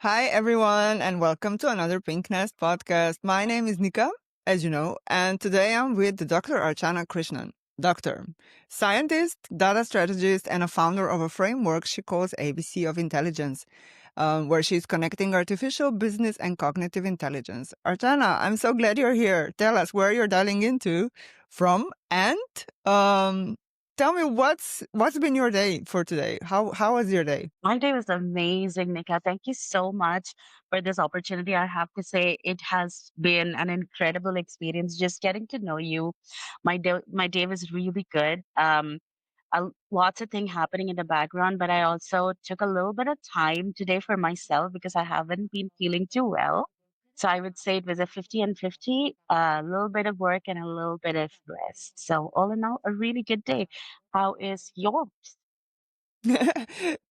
Hi, everyone, and welcome to another Pink Nest podcast. My name is Nika, as you know, and today I'm with Dr. Archana Krishnan. Doctor, scientist, data strategist, and a founder of a framework she calls ABC of Intelligence, where she's connecting artificial business and cognitive intelligence. Archana, I'm so glad you're here. Tell us where you're dialing into from, and tell me what's been your day for today. How was your day? My day was amazing, Nika. Thank you so much for this opportunity. I have to say, it has been an incredible experience just getting to know you. My day was really good. Lots of things happening in the background, but I also took a little bit of time today for myself because I haven't been feeling too well. So I would say it was a 50 and 50, a little bit of work and a little bit of rest. So all in all, a really good day. How is yours?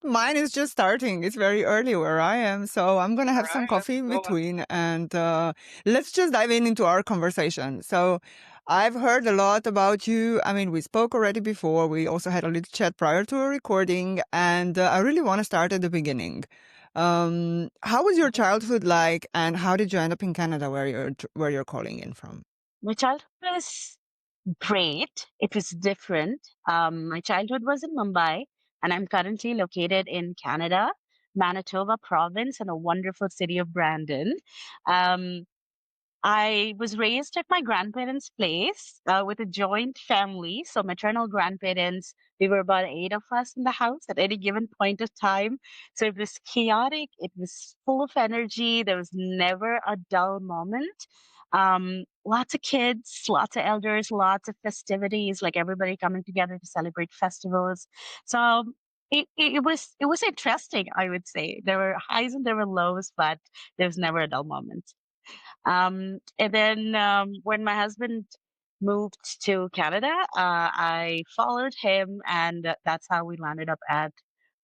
Mine is just starting. It's very early where I am, so I'm gonna have Where I some am. coffee in So between, and let's just dive into our conversation. So, I've heard a lot about you. I mean, we spoke already before. We also had a little chat prior to a recording, and I really want to start at the beginning. How was your childhood like, and how did you end up in Canada, where you're calling in from? my childhood was great. It was different. My childhood was in Mumbai, and I'm currently located in Canada, Manitoba province, in a wonderful city of Brandon. Um, I was raised at my grandparents' place with a joint family. So, maternal grandparents, we were about eight of us in the house at any given point of time. So, it was chaotic, it was full of energy. There was never a dull moment. Lots of kids, lots of elders, lots of festivities, like everybody coming together to celebrate festivals. So, it was interesting, I would say. There were highs and there were lows, but there was never a dull moment. And then when my husband moved to Canada, I followed him, and that's how we landed up at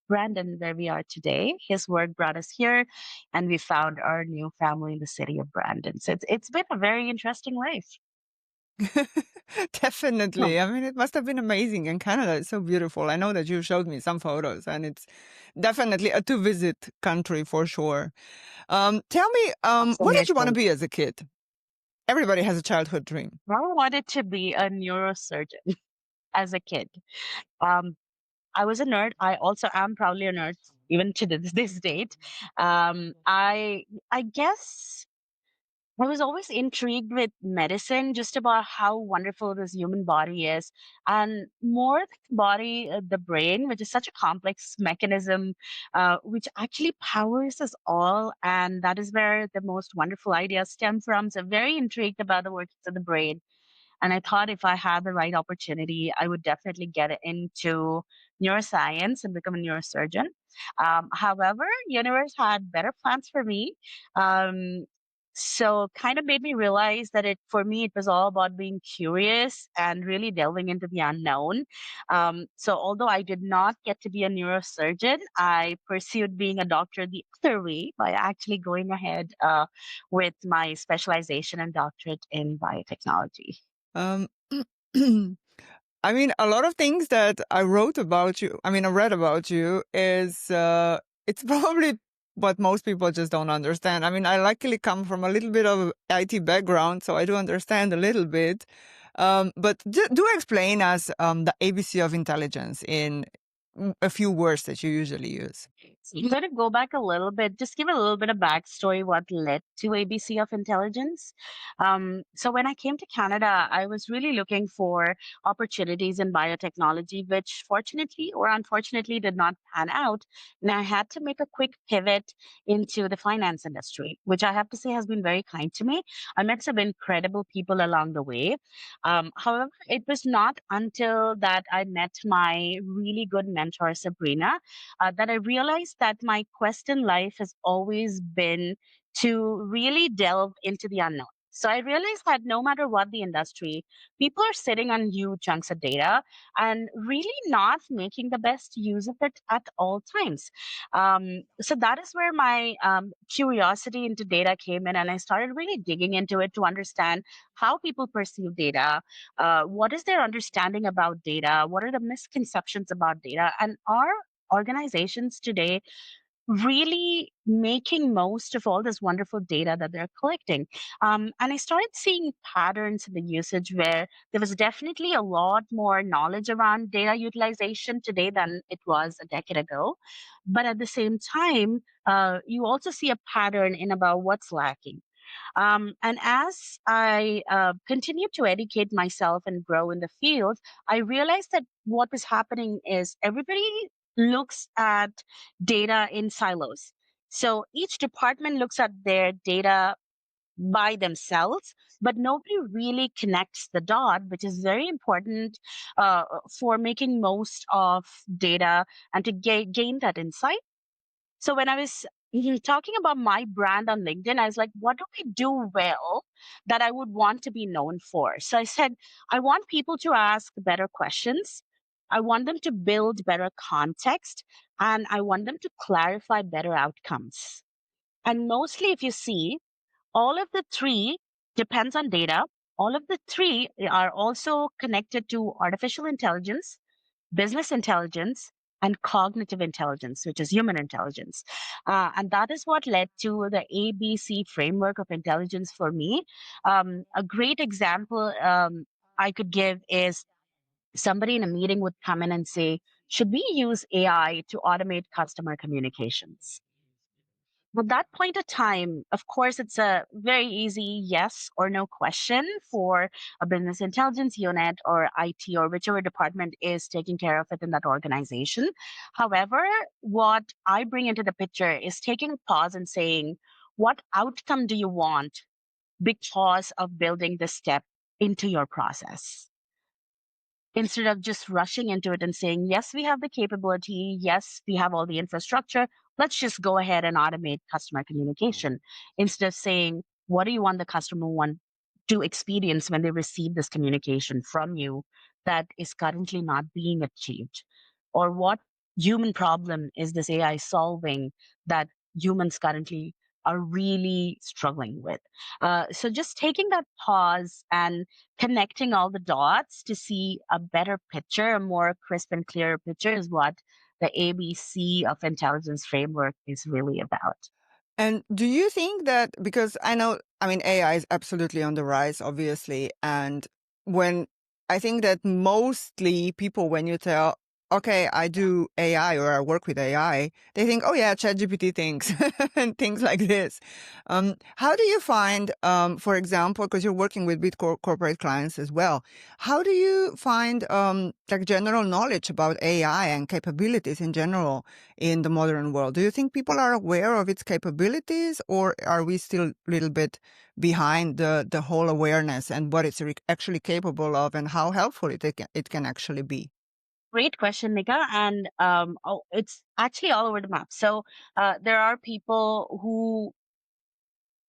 Brandon, where we are today. His work brought us here, and we found our new family in the city of Brandon. So it's been a very interesting life. Hmm. Definitely. I mean, it must have been amazing. And Canada is so beautiful. I know that you showed me some photos, and it's definitely a to visit country for sure. Tell me, what did you want to Absolutely. be as a kid? Everybody has a childhood dream. I wanted to be a neurosurgeon as a kid. Um, I was a nerd. I also am probably a nerd even to this date. I guess I was always intrigued with medicine, just about how wonderful this human body is, and more the body, the brain, which is such a complex mechanism, which actually powers us all, and that is where the most wonderful ideas stem from. So, very intrigued about the workings of the brain, and I thought if I had the right opportunity, I would definitely get into neuroscience and become a neurosurgeon. However, universe had better plans for me. Um, so kind of made me realize that it for me it was all about being curious and really delving into the unknown. So although I did not get to be a neurosurgeon, I pursued being a doctor the other way by actually going ahead with my specialization and doctorate in biotechnology. Um, I mean, a lot of things that I wrote about you, I mean, I read about you is, it's probably what most people just don't understand. I mean, I luckily come from a little bit of IT background, so I do understand a little bit. But do explain us the ABC of intelligence in a few words that you usually use. So I'm going to go back a little bit, just give a little bit of backstory what led to ABC of Intelligence. So when I came to Canada, I was really looking for opportunities in biotechnology, which fortunately or unfortunately did not pan out. And I had to make a quick pivot into the finance industry, which I have to say has been very kind to me. I met some incredible people along the way. However, it was not until that I met my really good mentor, Sabrina, that I realized that my quest in life has always been to really delve into the unknown. So I realized that no matter what the industry, people are sitting on huge chunks of data and really not making the best use of it at all times. So that is where my curiosity into data came in, and I started really digging into it to understand how people perceive data, what is their understanding about data, what are the misconceptions about data, and are organizations today really making most of all this wonderful data that they're collecting. And I started seeing patterns in the usage where there was definitely a lot more knowledge around data utilization today than it was a decade ago. But at the same time, you also see a pattern in about what's lacking. And as I continued to educate myself and grow in the field, I realized that what was happening is everybody looks at data in silos. So each department looks at their data by themselves, but nobody really connects the dot, which is very important for making most of data and to gain that insight. So when I was talking about my brand on LinkedIn, I was like, what do I do well that I would want to be known for? So I said, I want people to ask better questions. I want them to build better context and I want them to clarify better outcomes. And mostly, if you see, all of the three depends on data. All of the three are also connected to artificial intelligence, business intelligence, and cognitive intelligence, which is human intelligence. And that is what led to the ABC framework of intelligence for me. A great example I could give is somebody in a meeting would come in and say, should we use AI to automate customer communications? At that point of time, of course, it's a very easy yes or no question for a business intelligence unit or IT or whichever department is taking care of it in that organization. However, what I bring into the picture is taking a pause and saying, what outcome do you want because of building this step into your process? Instead of just rushing into it and saying, yes, we have the capability, yes, we have all the infrastructure, let's just go ahead and automate customer communication. Instead of saying, what do you want the customer want to experience when they receive this communication from you that is currently not being achieved? Or what human problem is this AI solving that humans currently are really struggling with? So just taking that pause and connecting all the dots to see a better picture, a more crisp and clear picture is what the ABC of intelligence framework is really about. And do you think that, because I know, I mean, AI is absolutely on the rise, obviously. And when I think that mostly people, when you tell, okay, I do AI or I work with AI, they think, oh yeah, ChatGPT thinks and things like this. How do you find, for example, because you're working with big corporate clients as well, how do you find like general knowledge about AI and capabilities in general in the modern world? Do you think people are aware of its capabilities, or are we still a little bit behind the whole awareness and what it's actually capable of and how helpful it can actually be? Great question, Nika. And it's actually all over the map. So there are people who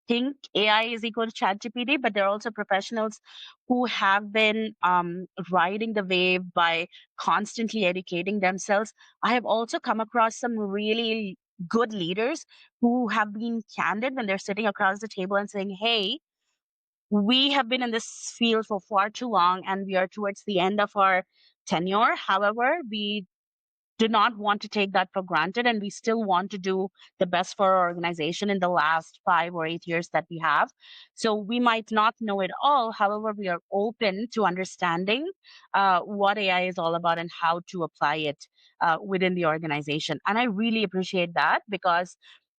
think AI is equal to ChatGPT, but there are also professionals who have been riding the wave by constantly educating themselves. I have also come across some really good leaders who have been candid when they're sitting across the table and saying, hey, we have been in this field for far too long and we are towards the end of our tenure. However, we do not want to take that for granted and we still want to do the best for our organization in the last 5 or 8 years that we have. So we might not know it all. However, we are open to understanding what AI is all about and how to apply it within the organization. And I really appreciate that because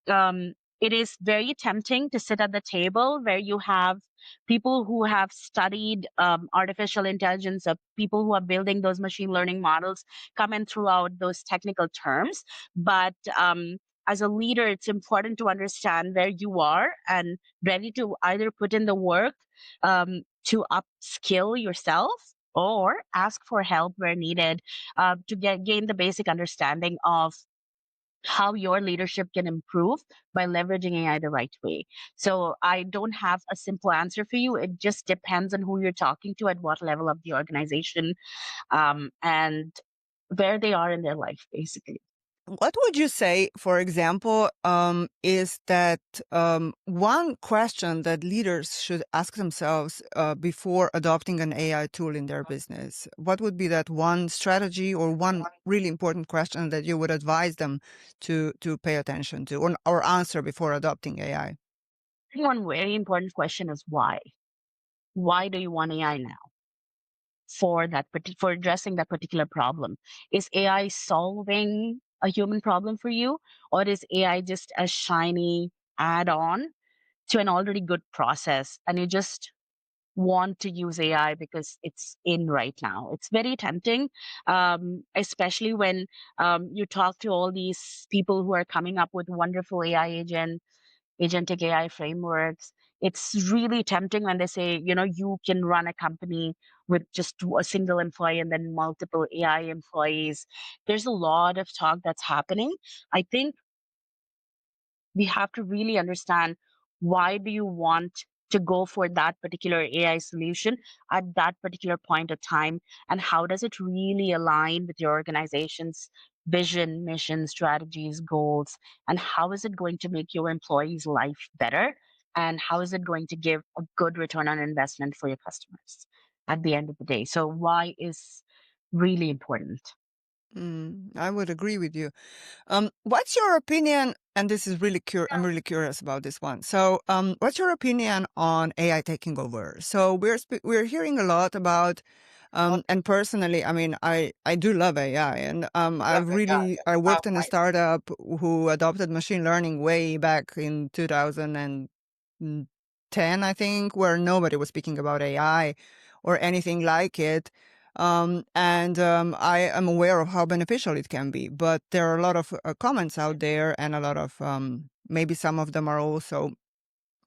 it is very tempting to sit at the table where you have people who have studied artificial intelligence, people who are building those machine learning models come in throughout those technical terms. But as a leader, it's important to understand where you are and ready to either put in the work to upskill yourself or ask for help where needed to gain the basic understanding of how your leadership can improve by leveraging AI the right way. So I don't have a simple answer for you. It just depends on who you're talking to, at what level of the organization, and where they are in their life, basically. What would you say, for example, is that one question that leaders should ask themselves before adopting an AI tool in their business? What would be that one strategy or one really important question that you would advise them to pay attention to or answer before adopting AI? think one very important question is why. Why do you want AI now for for addressing that particular problem? Is AI solving a human problem for you, or is AI just a shiny add-on to an already good process, and you just want to use AI because it's in right now? It's very tempting, especially when you talk to all these people who are coming up with wonderful AI agentic AI frameworks. It's really tempting when they say, you can run a company with just a single employee and then multiple AI employees. There's a lot of talk that's happening. I think we have to really understand, why do you want to go for that particular AI solution at that particular point of time, and how does it really align with your organization's vision, mission, strategies, goals, and how is it going to make your employees' life better, and how is it going to give a good return on investment for your customers at the end of the day? So why is really important. I would agree with you. What's your opinion? And this is really I'm really curious about this one. So, what's your opinion on AI taking over? So we're hearing a lot about, and personally, I mean, I do love AI, and I worked in a startup who adopted machine learning way back in 2010, I think, where nobody was speaking about AI or anything like it. And I am aware of how beneficial it can be, but there are a lot of comments out there, and a lot of maybe some of them are also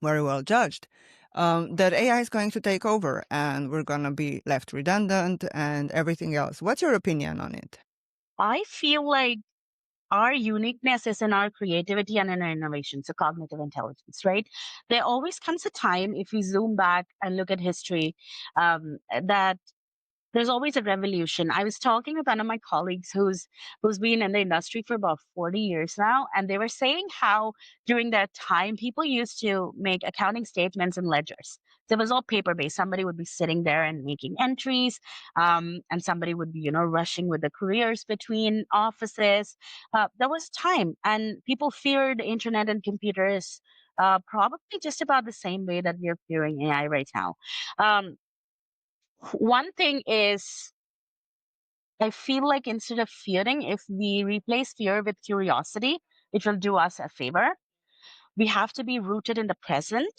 very well judged, that AI is going to take over and we're going to be left redundant and everything else. What's your opinion on it? I feel like our uniqueness is in our creativity and in our innovation, so cognitive intelligence, right? There always comes a time, if we zoom back and look at history, that there's always a revolution. I was talking with one of my colleagues who's been in the industry for about 40 years now, and they were saying how during that time people used to make accounting statements in ledgers. So it was all paper based. Somebody would be sitting there and making entries, and somebody would be, rushing with the careers between offices. There was time, and people feared internet and computers. Probably just about the same way that we're fearing AI right now. Um, One thing is, I feel like instead of fearing, if we replace fear with curiosity, it will do us a favor. We have to be rooted in the present,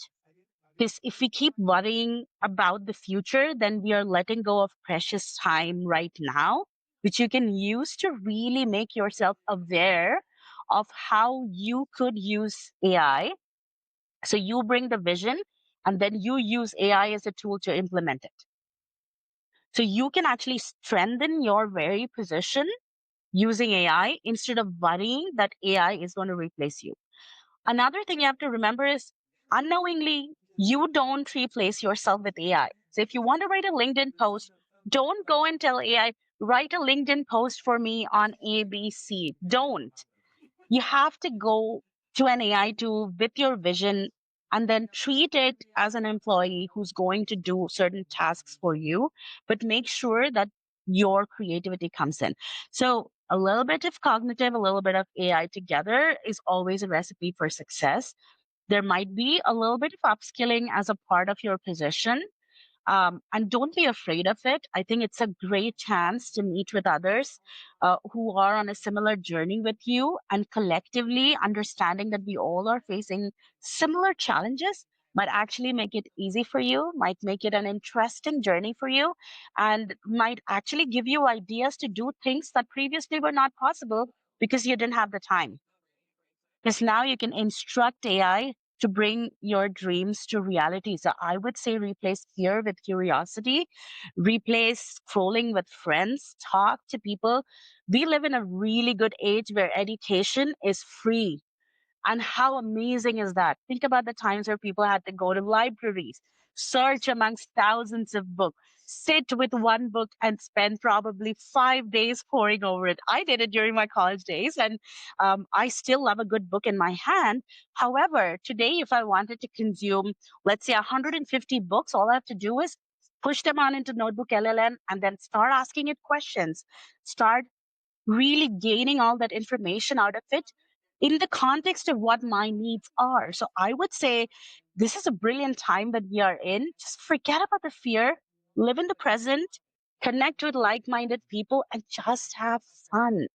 because if we keep worrying about the future, then we are letting go of precious time right now, which you can use to really make yourself aware of how you could use AI. So you bring the vision, and then you use AI as a tool to implement it. So you can actually strengthen your very position using AI instead of worrying that AI is going to replace you. Another thing you have to remember is, unknowingly, you don't replace yourself with AI. So if you want to write a LinkedIn post, don't go and tell AI, write a LinkedIn post for me on ABC. Don't. You have to go to an AI tool with your vision and then treat it as an employee who's going to do certain tasks for you, but make sure that your creativity comes in. So, a little bit of cognitive, a little bit of AI together is always a recipe for success. There might be a little bit of upskilling as a part of your position, and don't be afraid of it. I think it's a great chance to meet with others who are on a similar journey with you, and collectively understanding that we all are facing similar challenges might actually make it easy for you, might make it an interesting journey for you, and might actually give you ideas to do things that previously were not possible because you didn't have the time. Because now you can instruct AI to bring your dreams to reality. So I would say replace fear with curiosity, replace scrolling with friends, talk to people. We live in a really good age where education is free. And how amazing is that? Think about the times where people had to go to libraries. search amongst thousands of books, sit with one book and spend probably 5 days poring over it. I did it during my college days, and I still love a good book in my hand. However, today, if I wanted to consume, let's say, 150 books, all I have to do is push them on into Notebook LLM and then start asking it questions, start really gaining all that information out of it in the context of what my needs are. So I would say this is a brilliant time that we are in. Just forget about the fear, live in the present, connect with like minded people, and just have fun.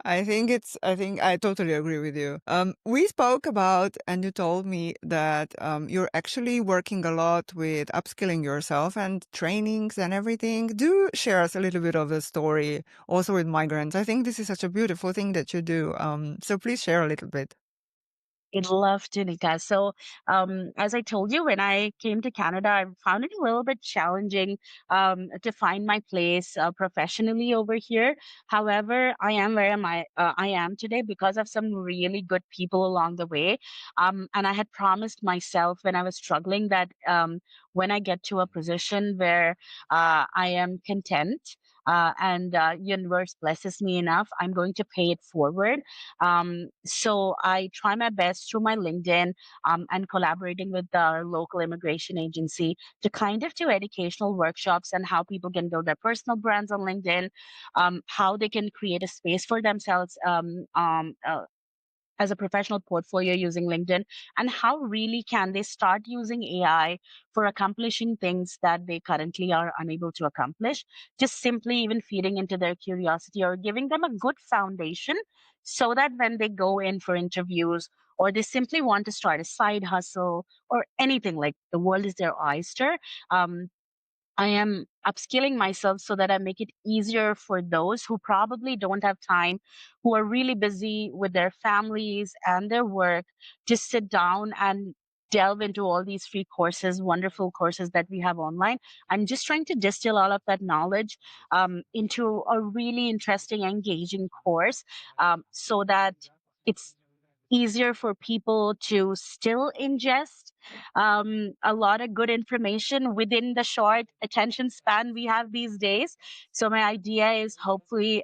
I think I totally agree with you. We spoke about, and you told me that you're actually working a lot with upskilling yourself and trainings and everything. Do share us a little bit of the story also with migrants. I think this is such a beautiful thing that you do. So please share a little bit. I'd love to, Nika. So, as I told you, when I came to Canada, I found it a little bit challenging to find my place professionally over here. However, I am where I am today because of some really good people along the way. And I had promised myself when I was struggling that when I get to a position where I am content. And universe blesses me enough, I'm going to pay it forward. So I try my best through my LinkedIn and collaborating with our local immigration agency to kind of do educational workshops and how people can build their personal brands on LinkedIn, how they can create a space for themselves as a professional portfolio using LinkedIn, and how really can they start using AI for accomplishing things that they currently are unable to accomplish, just simply even feeding into their curiosity or giving them a good foundation so that when they go in for interviews or they simply want to start a side hustle or anything, like the world is their oyster. I am upskilling myself so that I make it easier for those who probably don't have time, who are really busy with their families and their work, to sit down and delve into all these free courses, wonderful courses that we have online. I'm just trying to distill all of that knowledge into a really interesting, engaging course so that it's easier for people to still ingest a lot of good information within the short attention span we have these days. So my idea is hopefully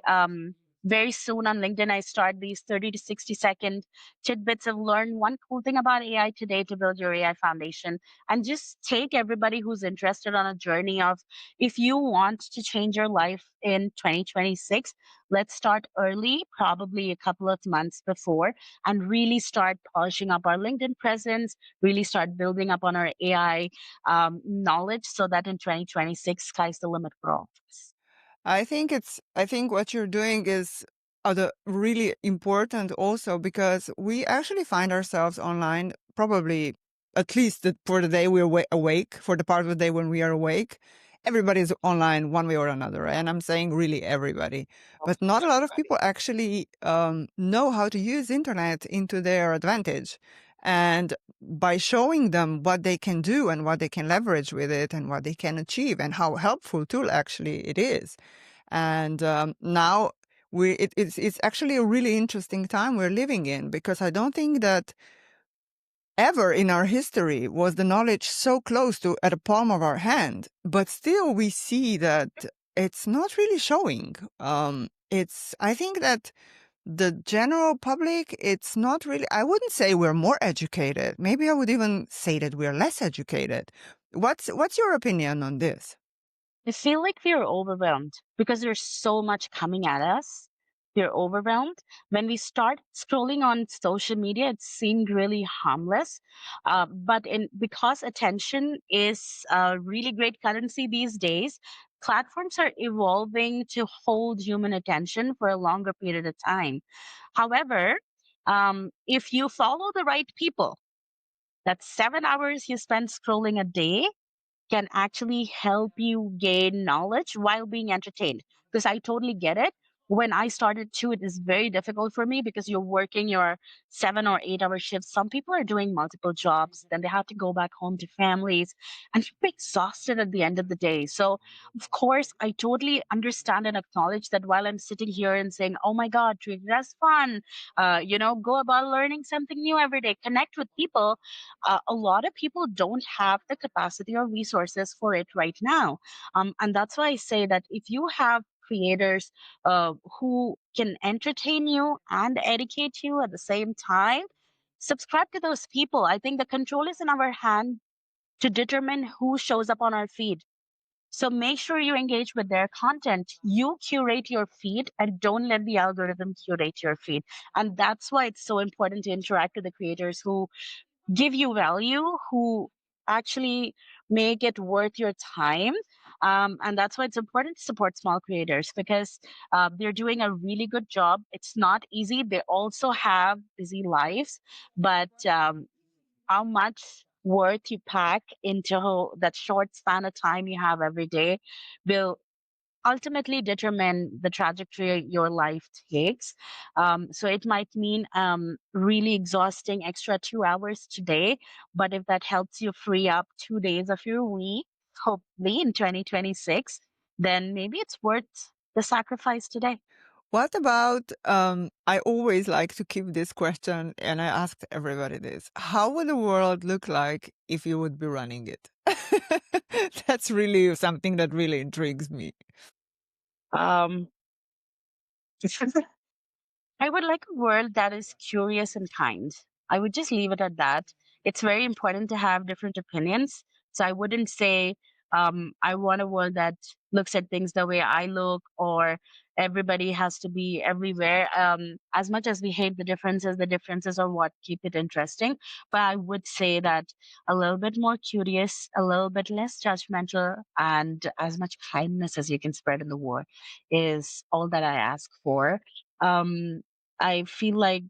very soon on LinkedIn, I start these 30 to 60-second tidbits of learn one cool thing about AI today to build your AI foundation, and just take everybody who's interested on a journey of, if you want to change your life in 2026, let's start early, probably a couple of months before, and really start polishing up our LinkedIn presence, really start building up on our AI knowledge so that in 2026, sky's the limit for all of us. I think what you're doing is the really important also because we actually find ourselves online probably at least for the day we're awake, for the part of the day when we are awake. Everybody's online one way or another, right? And I'm saying really everybody, but not a lot of people actually know how to use internet into their advantage. And by showing them what they can do and what they can leverage with it and what they can achieve and how helpful tool actually it is. And now it's actually a really interesting time we're living in because I don't think that ever in our history was the knowledge so close to at the palm of our hand. But still, we see that it's not really showing. I think that the general public, it's not really, I wouldn't say we're more educated. Maybe I would even say that we're less educated. What's your opinion on this? I feel like we're overwhelmed because there's so much coming at us. We're overwhelmed. When we start scrolling on social media, it seemed really harmless. But because attention is a really great currency these days, platforms are evolving to hold human attention for a longer period of time. However, if you follow the right people, that's 7 hours you spend scrolling a day can actually help you gain knowledge while being entertained. Because I totally get it. when I started too, it is very difficult for me because you're working your 7 or 8 hour shifts. Some people are doing multiple jobs, then they have to go back home to families and you're exhausted at the end of the day. So, of course, I totally understand and acknowledge that while I'm sitting here and saying, oh my God, Trick, that's fun, go about learning something new every day, connect with people. A lot of people don't have the capacity or resources for it right now. And that's why I say that if you have creators who can entertain you and educate you at the same time, subscribe to those people. I think the control is in our hand to determine who shows up on our feed. So make sure you engage with their content. You curate your feed and don't let the algorithm curate your feed. And that's why it's so important to interact with the creators who give you value, who actually make it worth your time. And that's why it's important to support small creators because they're doing a really good job. It's not easy. They also have busy lives, but how much worth you pack into that short span of time you have every day will ultimately determine the trajectory your life takes. So it might mean really exhausting extra 2 hours today, but if that helps you free up 2 days of your week, hopefully in 2026, then maybe it's worth the sacrifice today. What about, I always like to keep this question, and I asked everybody this. How would the world look like if you would be running it? That's really something that really intrigues me. Um, I would like a world that is curious and kind. I would just leave it at that. It's very important to have different opinions. So I wouldn't say I want a world that looks at things the way I look or everybody has to be everywhere. As much as we hate the differences are what keep it interesting. But I would say that a little bit more curious, a little bit less judgmental, and as much kindness as you can spread in the world is all that I ask for. Um, I feel like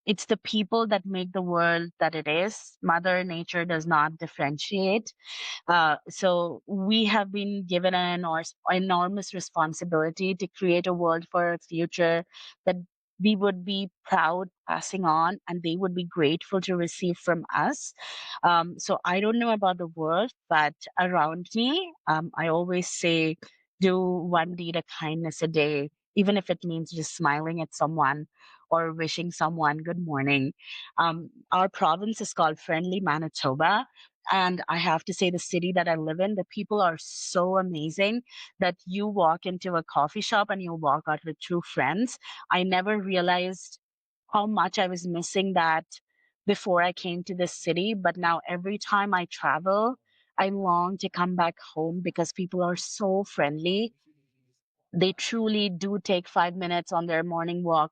it's the people that make the world that it is. Mother Nature does not differentiate. So we have been given an enormous responsibility to create a world for a future that we would be proud passing on and they would be grateful to receive from us. So I don't know about the world, but around me, I always say, do one deed of kindness a day, even if it means just smiling at someone or wishing someone good morning. Our province is called Friendly Manitoba, and I have to say, the city that I live in, the people are so amazing that you walk into a coffee shop and you walk out with true friends. I never realized how much I was missing that before I came to this city. But now, every time I travel, I long to come back home because people are so friendly. They truly do take 5 minutes on their morning walk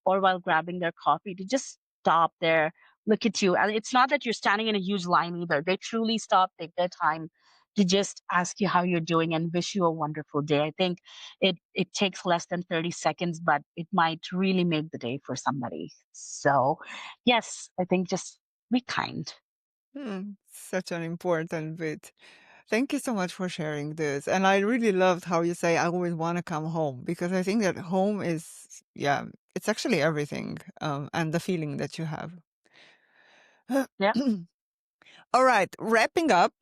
or while grabbing their coffee to just stop there, look at you. And it's not that you're standing in a huge line either. They truly stop, take their time to just ask you how you're doing and wish you a wonderful day. I think it takes less than 30 seconds, but it might really make the day for somebody. So, yes, I think just be kind. Such an important bit. Thank you so much for sharing this. And I really loved how you say, I always want to come home, because I think that home is, yeah, it's actually everything, and the feeling that you have. Yeah. All right, wrapping up,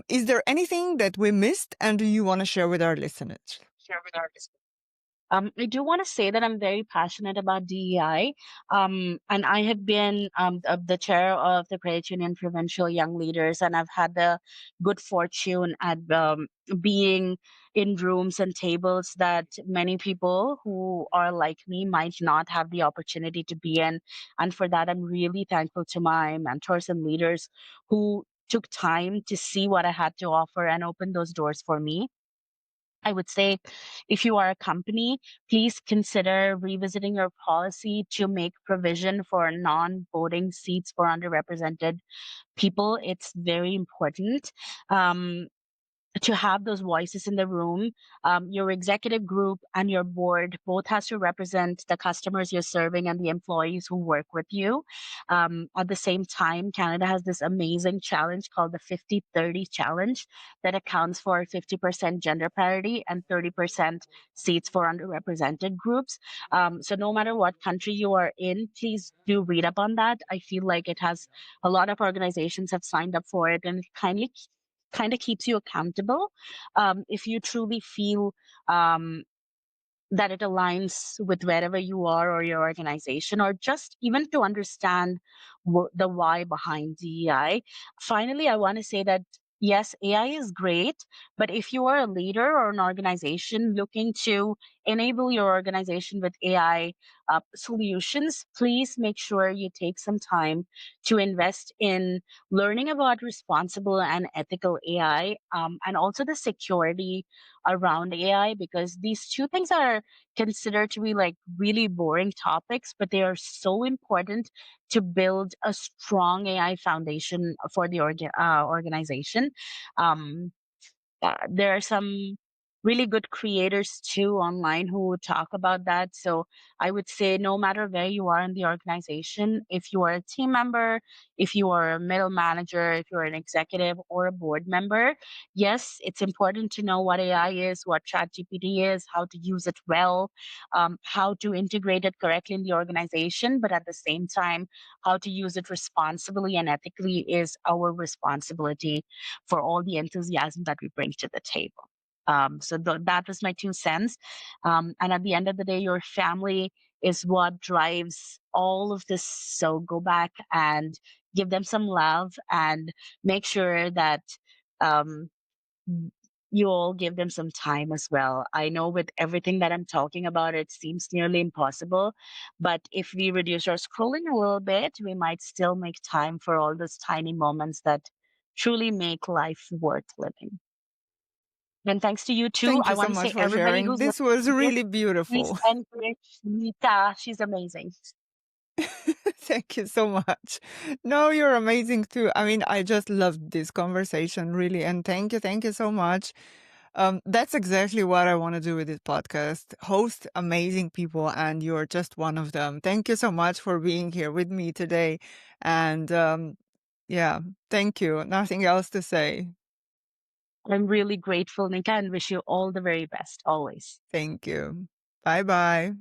is there anything that we missed and do you want to share with our listeners? Share with our I do want to say that I'm very passionate about DEI, and I have been the chair of the Credit Union Provincial Young Leaders, and I've had the good fortune at being in rooms and tables that many people who are like me might not have the opportunity to be in. And for that, I'm really thankful to my mentors and leaders who took time to see what I had to offer and open those doors for me. I would say if you are a company, please consider revisiting your policy to make provision for non voting seats for underrepresented people. It's very important. Um, to have those voices in the room. Your executive group and your board both has to represent the customers you're serving and the employees who work with you. At the same time, Canada has this amazing challenge called the 50-30 challenge that accounts for 50% gender parity and 30% seats for underrepresented groups. So no matter what country you are in, please do read up on that. I feel like it has a lot of organizations have signed up for it, and it kind of keeps you accountable. If you truly feel um, that it aligns with wherever you are or your organization, or just even to understand the why behind DEI. Finally, I want to say that yes, AI is great, but if you are a leader or an organization looking to enable your organization with AI solutions, please make sure you take some time to invest in learning about responsible and ethical AI, and also the security around AI, because these two things are considered to be like really boring topics, but they are so important to build a strong AI foundation for the organization. Um, there are some really good creators too online who talk about that. So I would say no matter where you are in the organization, if you are a team member, if you are a middle manager, if you're an executive or a board member, yes, it's important to know what AI is, what ChatGPT is, how to use it well, how to integrate it correctly in the organization, but at the same time, how to use it responsibly and ethically is our responsibility for all the enthusiasm that we bring to the table. That was my 2 cents. And at the end of the day, your family is what drives all of this. So go back and give them some love and make sure that um, you all give them some time as well. I know with everything that I'm talking about, it seems nearly impossible. But if we reduce our scrolling a little bit, we might still make time for all those tiny moments that truly make life worth living. And thanks to you too. Thank I you so want to much say for everybody sharing. who's This was listening to this, really please beautiful. encourage Nita. She's amazing. Thank you so much. No, you're amazing too. I mean, I just loved this conversation, really. And thank you so much. That's exactly what I want to do with this podcast, host amazing people, and you're just one of them. Thank you so much for being here with me today. And yeah, thank you. Nothing else to say. I'm really grateful, Nika, and wish you all the very best always. Thank you. Bye bye.